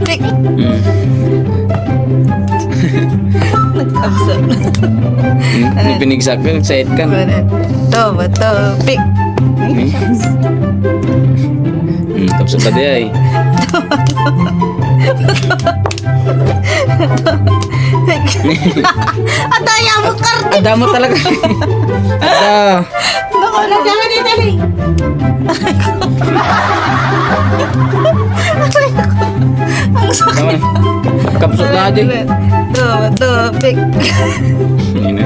Pik. Nagkapsol. May pinigsak ka, excited ka. Bato. Pik. Tapos ka di ay. Adaya mo karte. Ada mo talaga. Ada. Baka na jangan dito. Ang sakit. Naman. Kapsot na din. Bato. Pik. Hina.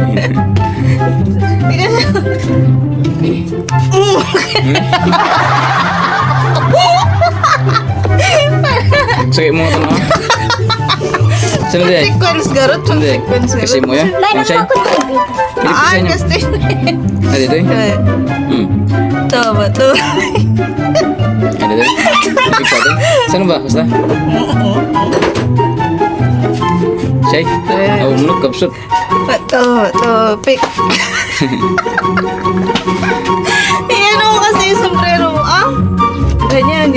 Sakit mo ito na. Saan na di ay? Sequence garot. Hindi. Sequence Kasi mo yan? Yung say? Ah, kasi. Ah, dito eh? Bato. Ah, dito eh? Ikaw din? Saan ba? Basta? Say? Oh, mulog, kapsot. Bato. Pik. Iyan mo kasi yung sombrero mo. Ah? Ganyan.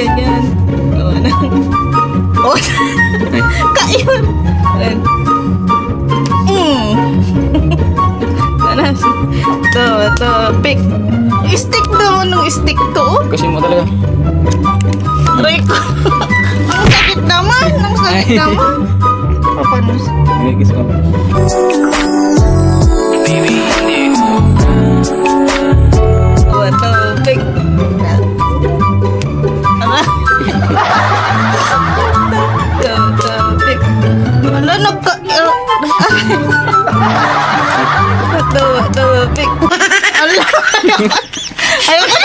Oh, kayon. Bato. Pik. Stick daw. Anong stick to? Kasi mo talaga. Aray ko. Ang sakit naman. Papanus. Nagigis ko. Bato. Pik. Bato. Pik. Wala, Bato. Pik. Ala. Ayoko.